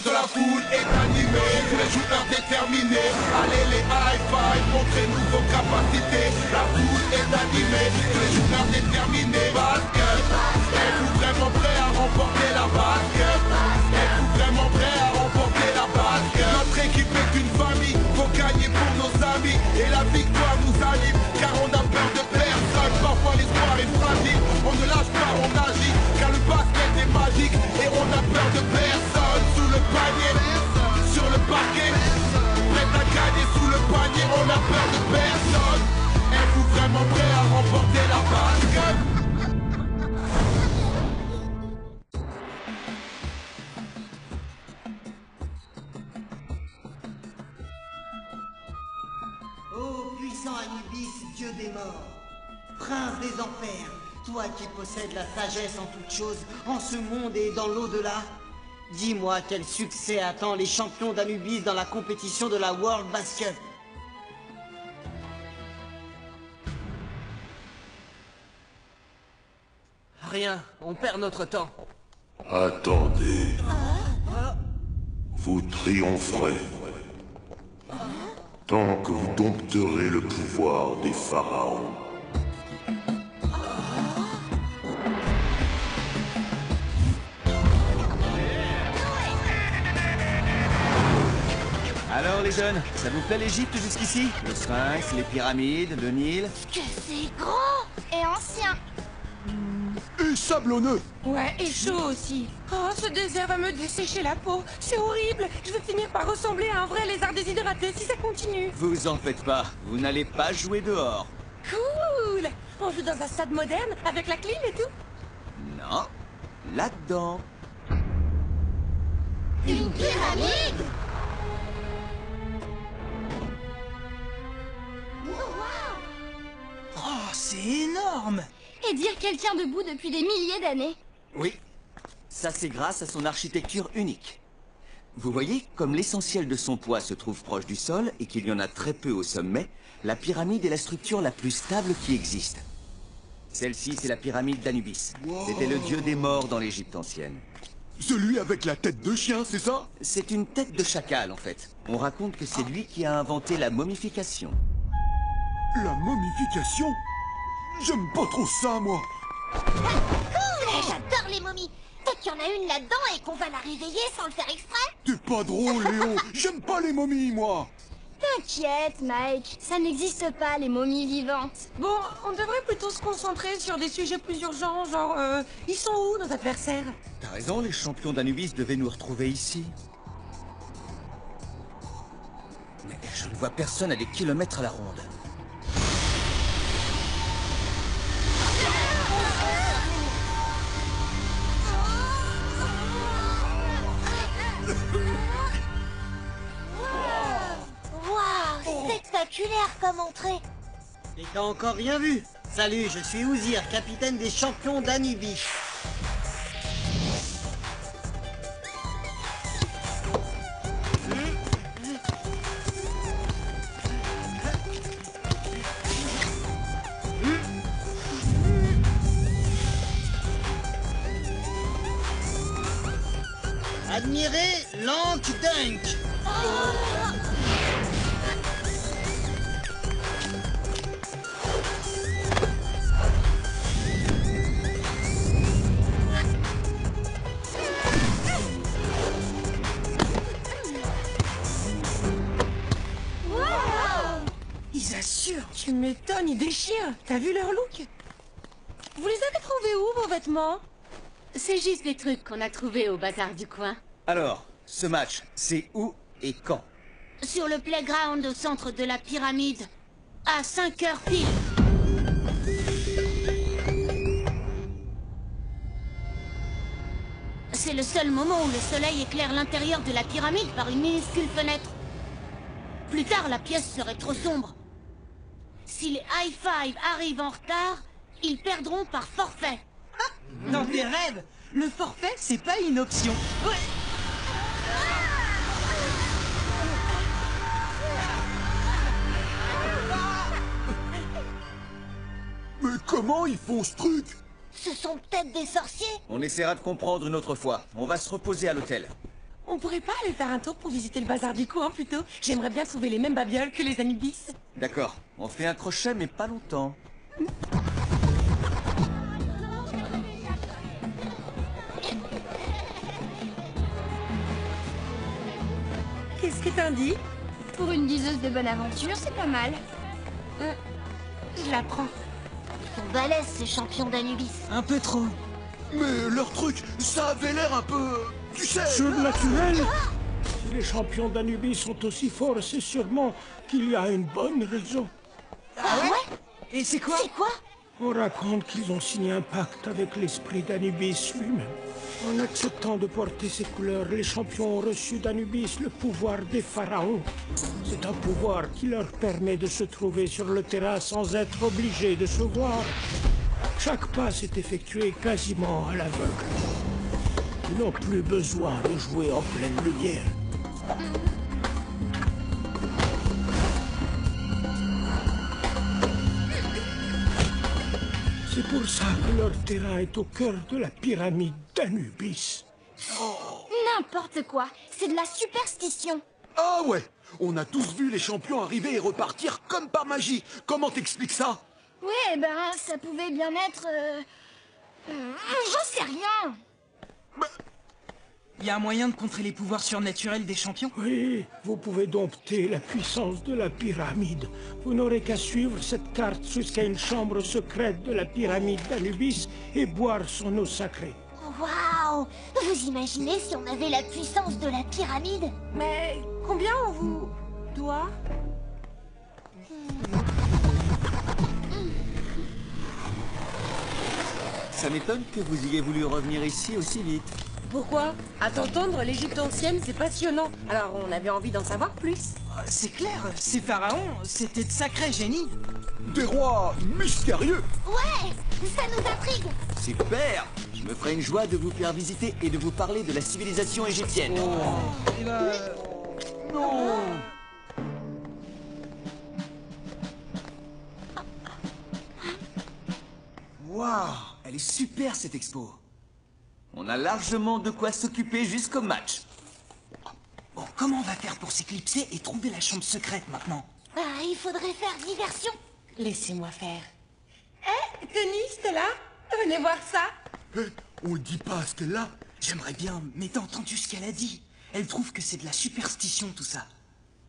de la foule est animé, tous les joueurs déterminés. Allez les high five, montrez-nous vos capacités. La foule est animée, tous les joueurs déterminés. Basket, êtes-vous vraiment prêts à remporter la basket? Êtes-vous vraiment prêts à remporter la basket? Notre équipe est une famille, faut gagner pour nos amis. Et la victoire nous anime, car on a peur de personne. Parfois l'espoir est fragile, on ne lâche pas, on agit. Car le basket est magique et on a peur de personne. Sous le panier, sur le parquet, prêt à gagner sous le panier, on a peur de personne. Êtes-vous vraiment prêts à remporter la basket? Ô puissant Anubis, dieu des morts, prince des enfers, toi qui possèdes la sagesse en toutes choses, en ce monde et dans l'au-delà, dis-moi quel succès attend les champions d'Anubis dans la compétition de la World Basket. Rien, on perd notre temps. Attendez. Vous triompherez. Tant que vous dompterez le pouvoir des pharaons. Alors les jeunes, ça vous plaît l'Égypte jusqu'ici? Le Sphinx, les pyramides, le Nil? Que c'est grand et ancien. Et sablonneux. Ouais, et chaud aussi. Oh, ce désert va me dessécher la peau. C'est horrible. Je vais finir par ressembler à un vrai lézard déshydraté si ça continue. Vous en faites pas, vous n'allez pas jouer dehors. Cool. On joue dans un stade moderne avec la clim et tout. Non, là-dedans. Une pyramide. Oh, c'est énorme! Et dire qu'elle tient debout depuis des milliers d'années. Oui, ça c'est grâce à son architecture unique. Vous voyez, comme l'essentiel de son poids se trouve proche du sol et qu'il y en a très peu au sommet, la pyramide est la structure la plus stable qui existe. Celle-ci, c'est la pyramide d'Anubis. Wow. C'était le dieu des morts dans l'Égypte ancienne. Celui avec la tête de chien, c'est ça? C'est une tête de chacal, en fait. On raconte que c'est lui qui a inventé la momification. La momification? J'aime pas trop ça, moi. Cool. J'adore les momies. Peut-être qu'il y en a une là-dedans et qu'on va la réveiller sans le faire exprès. T'es pas drôle, Léo. J'aime pas les momies, moi. T'inquiète, Mike. Ça n'existe pas, les momies vivantes. Bon, on devrait plutôt se concentrer sur des sujets plus urgents, genre, ils sont où nos adversaires? T'as raison, les champions d'Anubis devaient nous retrouver ici. Mais je ne vois personne à des kilomètres à la ronde. Waouh, spectaculaire comme entrée. Et t'as encore rien vu? Salut, je suis Ouzir, capitaine des champions d'Anubis. Admirez l'Ank Dunk. Ils assurent. Tu m'étonnes, ils déchirent. T'as vu leur look? Vous les avez trouvés où, vos vêtements? C'est juste des trucs qu'on a trouvés au bazar du coin. Alors, ce match, c'est où et quand? Sur le playground au centre de la pyramide. À 5 heures pile. C'est le seul moment où le soleil éclaire l'intérieur de la pyramide par une minuscule fenêtre. Plus tard, la pièce serait trop sombre. Si les high five arrivent en retard, ils perdront par forfait. Dans tes rêves, le forfait, c'est pas une option. Mais comment ils font ce truc? Ce sont peut-être des sorciers. On essaiera de comprendre une autre fois. On va se reposer à l'hôtel. On pourrait pas aller faire un tour pour visiter le bazar du coin plutôt? J'aimerais bien trouver les mêmes babioles que les Anubis. D'accord, on fait un crochet mais pas longtemps. Qu'est-ce que t'en dis? Pour une diseuse de bonne aventure, c'est pas mal. Je la prends. Ils sont balèzes, ces champions d'Anubis. Un peu trop. Mais leur truc, ça avait l'air un peu... Tu sais... Surnaturel. Si les champions d'Anubis sont aussi forts, c'est sûrement qu'il y a une bonne raison. Ah ouais? Et c'est quoi? C'est quoi? On raconte qu'ils ont signé un pacte avec l'esprit d'Anubis lui-même. En acceptant de porter ces couleurs, les champions ont reçu d'Anubis le pouvoir des pharaons. C'est un pouvoir qui leur permet de se trouver sur le terrain sans être obligés de se voir. Chaque passe est effectué quasiment à l'aveugle. Ils n'ont plus besoin de jouer en pleine lumière. C'est pour ça que leur terrain est au cœur de la pyramide d'Anubis. N'importe quoi. C'est de la superstition. Ah ouais, on a tous vu les champions arriver et repartir comme par magie. Comment t'expliques ça? Ouais, ben, ça pouvait bien être... j'en sais rien. Y a un moyen de contrer les pouvoirs surnaturels des champions? Oui, vous pouvez dompter la puissance de la pyramide. Vous n'aurez qu'à suivre cette carte jusqu'à une chambre secrète de la pyramide d'Anubis et boire son eau sacrée. Waouh! Vous imaginez si on avait la puissance de la pyramide? Mais combien on vous doit? Ça m'étonne que vous ayez voulu revenir ici aussi vite. Pourquoi? À t'entendre, l'Égypte ancienne, c'est passionnant. Alors on avait envie d'en savoir plus. C'est clair, ces pharaons, c'était de sacrés génies. Des rois mystérieux. Ouais! Ça nous intrigue! Super! Je me ferai une joie de vous faire visiter et de vous parler de la civilisation égyptienne. Et bah... Non. Waouh! Elle est super cette expo. On a largement de quoi s'occuper jusqu'au match. Bon, comment on va faire pour s'éclipser et trouver la chambre secrète maintenant? Ah, il faudrait faire diversion. Laissez-moi faire. Hé, Tony, c'est là? Venez voir ça. On le dit pas à ce qu'elle a. J'aimerais bien, mais t'as entendu ce qu'elle a dit? Elle trouve que c'est de la superstition tout ça.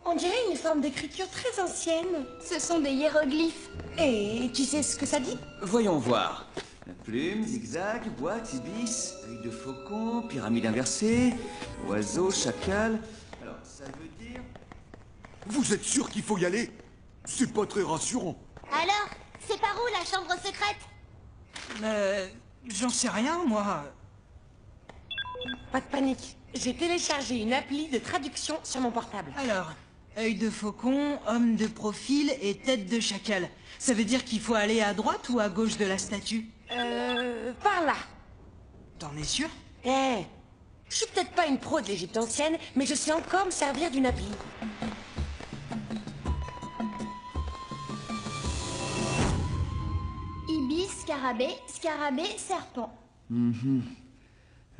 On dirait une forme d'écriture très ancienne. Ce sont des hiéroglyphes. Et tu sais ce que ça dit? Voyons voir. La plume, zigzag, boîte, ibis, œil de faucon, pyramide inversée, oiseau, chacal... Alors, ça veut dire... Vous êtes sûr qu'il faut y aller? C'est pas très rassurant. Alors, c'est par où la chambre secrète? J'en sais rien, moi. Pas de panique. J'ai téléchargé une appli de traduction sur mon portable. Alors, œil de faucon, homme de profil et tête de chacal. Ça veut dire qu'il faut aller à droite ou à gauche de la statue? Par là. T'en es sûr? Je suis peut-être pas une pro de l'Égypte ancienne, mais je sais encore me servir d'une appli. Ibis, scarabée, scarabée, serpent.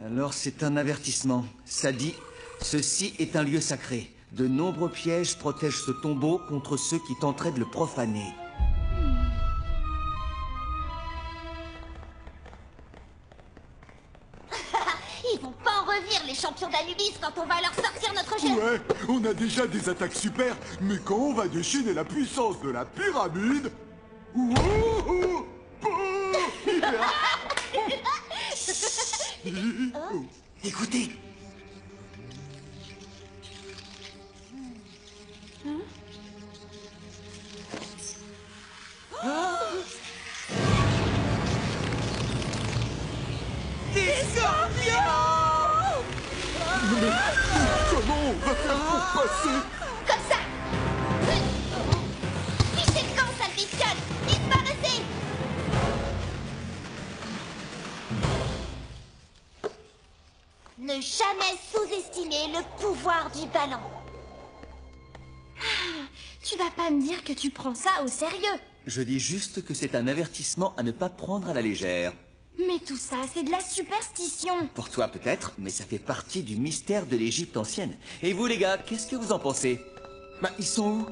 Alors c'est un avertissement. Ça dit, ceci est un lieu sacré. De nombreux pièges protègent ce tombeau contre ceux qui tenteraient de le profaner. Ils vont pas en revenir, les champions d'Anubis, quand on va leur sortir notre jeu. Ouais, on a déjà des attaques super, mais quand on va déchaîner la puissance de la pyramide... Wouhou! Écoutez. Des scorpions! Mais comment on va faire pour passer? Comme ça. Fichez le camp, sale bestiole. Disparaissez. Ne jamais sous-estimer le pouvoir du ballon. Tu vas pas me dire que tu prends ça au sérieux? Je dis juste que c'est un avertissement à ne pas prendre à la légère. Mais tout ça, c'est de la superstition. Pour toi peut-être, mais ça fait partie du mystère de l'Égypte ancienne. Et vous les gars, qu'est-ce que vous en pensez? Bah, ils sont où?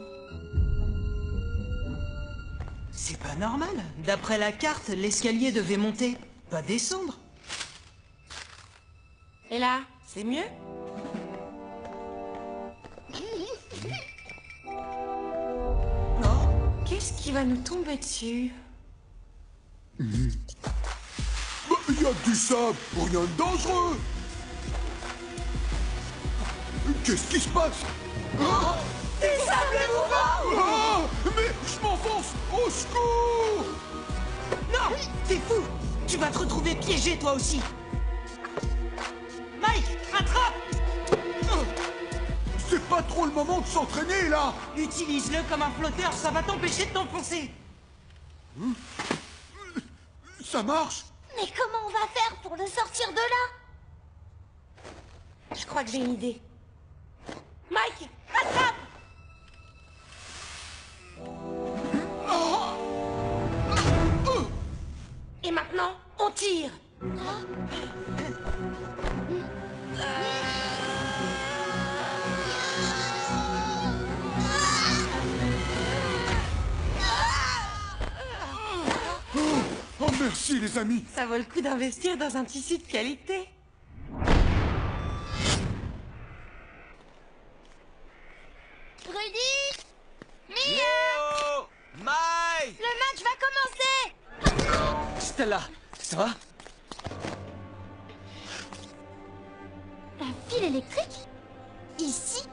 C'est pas normal. D'après la carte, l'escalier devait monter, pas descendre. Et là, c'est mieux? Oh, Qu'est-ce qui va nous tomber dessus? Bah, y a que du sable, rien de dangereux. Qu'est-ce qui se passe? Ah, des sables mouvants! ah, mais je m'enfonce! Au secours! Non, t'es fou! Tu vas te retrouver piégé toi aussi. Mike, attrape! C'est pas trop le moment de s'entraîner, là! Utilise-le comme un flotteur, ça va t'empêcher de t'enfoncer. Ça marche? Mais comment on va faire pour le sortir de là? Je crois que j'ai une idée. Mike, attrape! Et maintenant, on tire. Oh, merci, les amis! Ça vaut le coup d'investir dans un tissu de qualité. Rudy! Mia! Léo! Mike! Le match va commencer! Stella, ça va? Un fil électrique? Ici?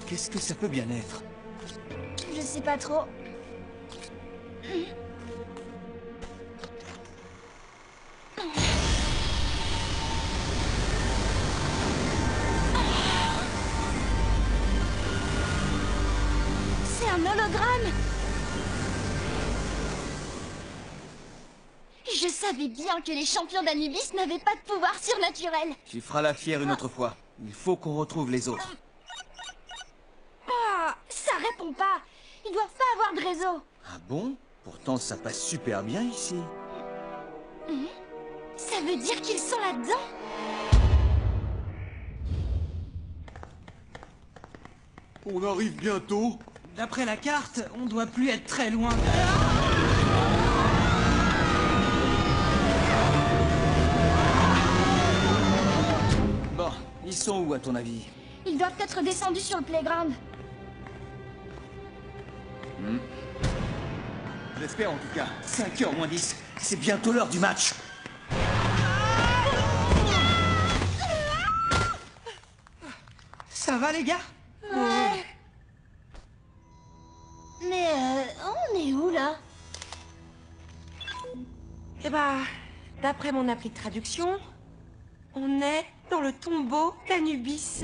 Qu'est-ce que ça peut bien être? Je sais pas trop. C'est un hologramme! Je savais bien que les champions d'Anubis n'avaient pas de pouvoir surnaturel. Tu feras la fière une autre fois. Il faut qu'on retrouve les autres. Ah, ça répond pas. Ils doivent pas avoir de réseau. Ah bon? Pourtant ça passe super bien ici. Ça veut dire qu'ils sont là-dedans? On arrive bientôt. D'après la carte, on doit plus être très loin. Bon, ils sont où à ton avis? Ils doivent être descendus sur le playground. J'espère en tout cas. 5h moins 10. C'est bientôt l'heure du match. Ça va les gars? Mais on est où là? Eh bah, d'après mon appli de traduction, on est dans le tombeau d'Anubis.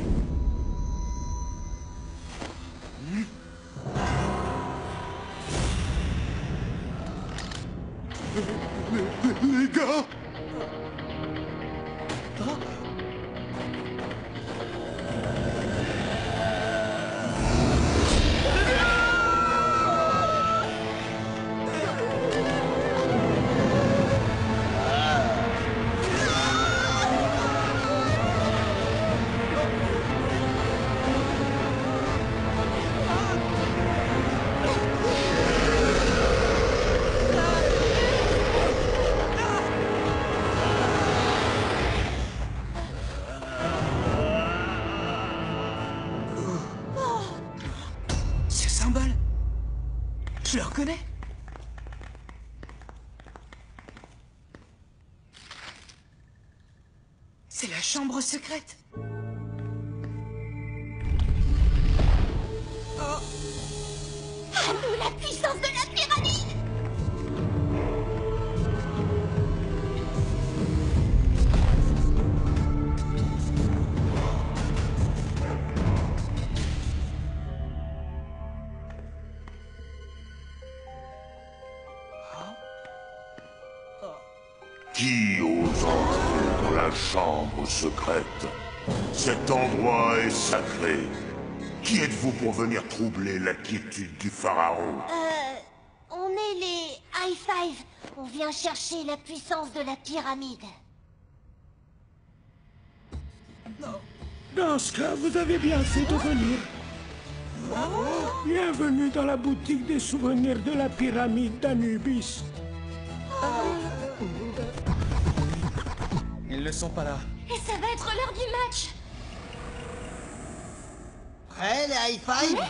Les gars! Ce symbole, je le reconnais. C'est la chambre secrète. À nous la puissance de la pyramide! Qui ose entrer dans la chambre secrète? Cet endroit est sacré. Qui êtes-vous pour venir troubler la quiétude du pharaon? On est les High Five. On vient chercher la puissance de la pyramide. Dans ce cas, vous avez bien fait de venir. Bienvenue dans la boutique des souvenirs de la pyramide d'Anubis. Ils ne sont pas là. Et ça va être l'heure du match. Prêts, les high five?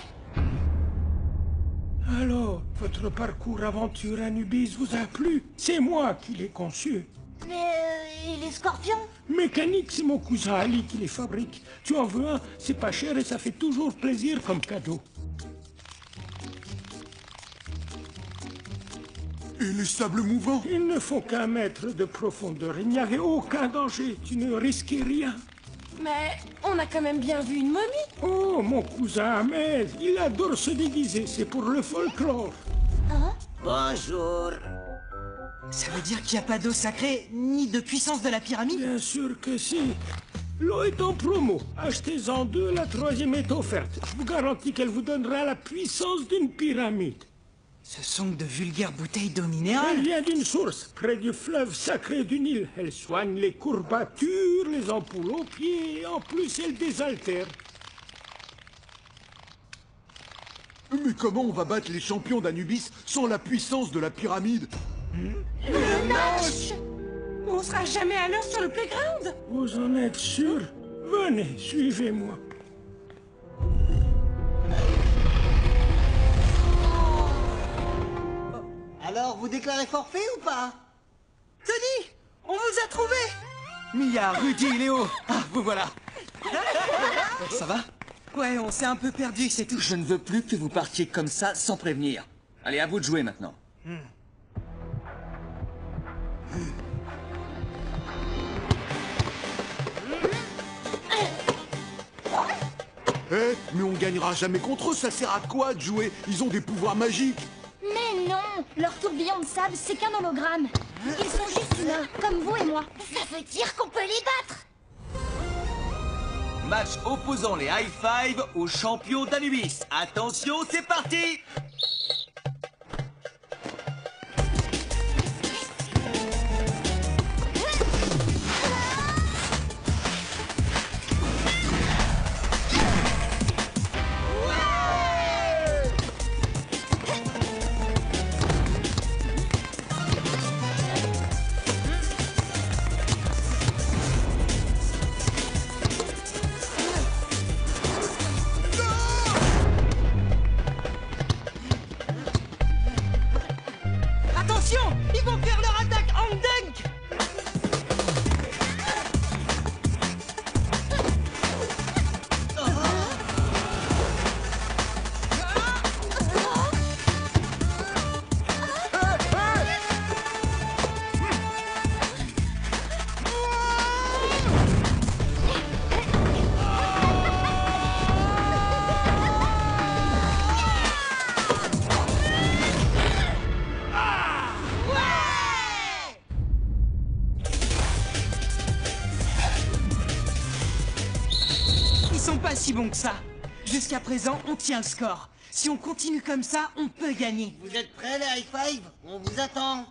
Alors, votre parcours aventure Anubis vous a plu? C'est moi qui l'ai conçu. Mais et les scorpions? Mécanique, c'est mon cousin Ali qui les fabrique. Tu en veux un? C'est pas cher et ça fait toujours plaisir comme cadeau. Et les sables mouvants? Ils ne font qu'1 mètre de profondeur. Il n'y avait aucun danger. Tu ne risquais rien. Mais on a quand même bien vu une momie. Oh, mon cousin Ahmed, il adore se déguiser. C'est pour le folklore. Bonjour. Ça veut dire qu'il n'y a pas d'eau sacrée, ni de puissance de la pyramide? Bien sûr que si. L'eau est en promo. Achetez-en 2, la 3e est offerte. Je vous garantis qu'elle vous donnera la puissance d'une pyramide. Ce sont de vulgaires bouteilles d'eau Elle minérale. vient d'une source, près du fleuve sacré du Nil. Elle soigne les courbatures, les ampoules aux pieds, et en plus elle désaltère. Mais comment on va battre les champions d'Anubis sans la puissance de la pyramide? Le match! On sera jamais à l'heure sur le playground. Vous en êtes sûr? Venez, suivez-moi. Alors, vous déclarez forfait ou pas? Tony, on vous a trouvé. Mia, Rudy, Léo. Ah, vous voilà. Ça va? Ouais, on s'est un peu perdu, c'est tout. Je ne veux plus que vous partiez comme ça sans prévenir. Allez, à vous de jouer maintenant. Eh, mais on gagnera jamais contre eux, ça sert à quoi de jouer? Ils ont des pouvoirs magiques. Mais non, leur tourbillon de sable, c'est qu'un hologramme. Ils sont juste humains, comme vous et moi. Ça veut dire qu'on peut les battre. Match opposant les High Five aux champions d'Anubis. Attention, c'est parti! Attention, ils vont faire leur attaque en dunk. Ils sont pas si bons que ça. Jusqu'à présent, on tient le score. Si on continue comme ça, on peut gagner. Vous êtes prêts, les high five? On vous attend.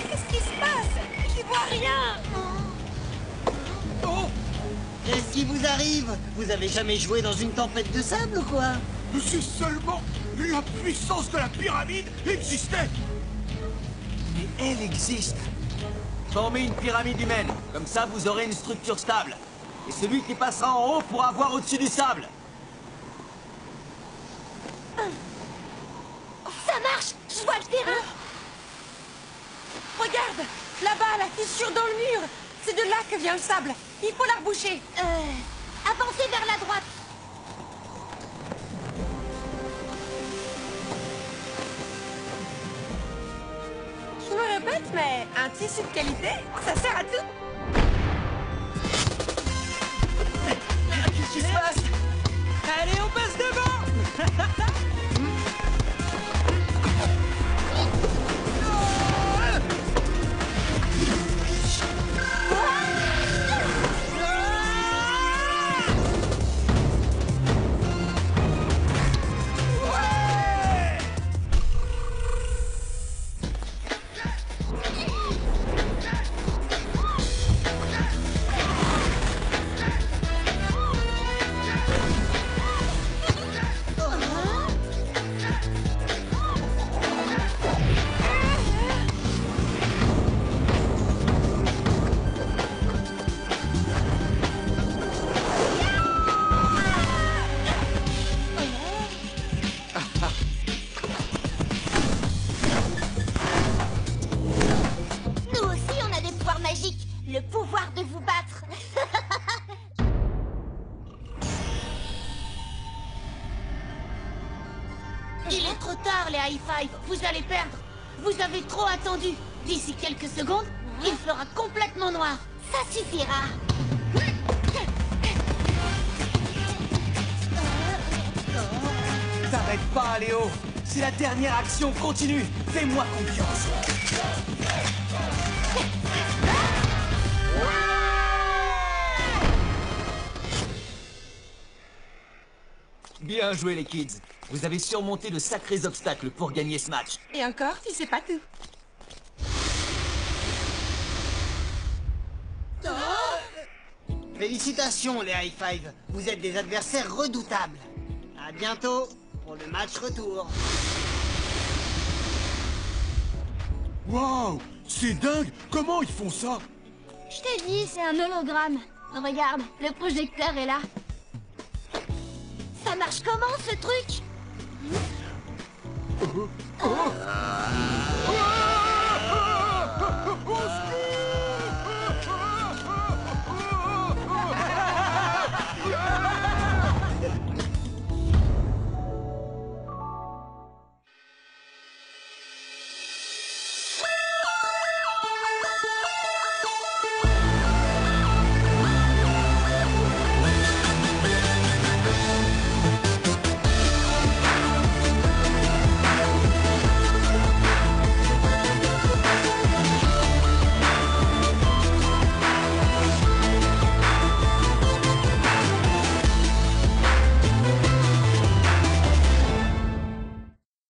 Qu'est-ce qui se passe? J'y vois rien. Qu'est-ce qui vous arrive? Vous avez jamais joué dans une tempête de sable ou quoi? Si seulement la puissance de la pyramide existait! Mais elle existe. Formez une pyramide humaine. Comme ça, vous aurez une structure stable. Et celui qui passera en haut pourra voir au-dessus du sable. Ça marche. Je vois le terrain. Regarde, là-bas, la fissure dans le mur. C'est de là que vient le sable. Il faut la reboucher. Avancez vers la droite. Je me répète, mais un tissu de qualité, ça sert à tout. Qu'est-ce qui se passe? Allez, Allez, on passe devant. Nous aussi, on a des pouvoirs magiques. Le pouvoir de vous battre. Il est trop tard, les high five. Vous allez perdre. Vous avez trop attendu. D'ici quelques secondes, il fera complètement noir. Ça suffira. T'arrêtes pas, Léo. C'est la dernière action, continue. Fais-moi confiance. Bien joué, les kids. Vous avez surmonté de sacrés obstacles pour gagner ce match. Et encore, tu sais pas tout. Félicitations, les high five. Vous êtes des adversaires redoutables. À bientôt pour le match retour. Waouh, c'est dingue. Comment ils font ça? Je t'ai dit, c'est un hologramme. Regarde, le projecteur est là. Ça marche comment, ce truc?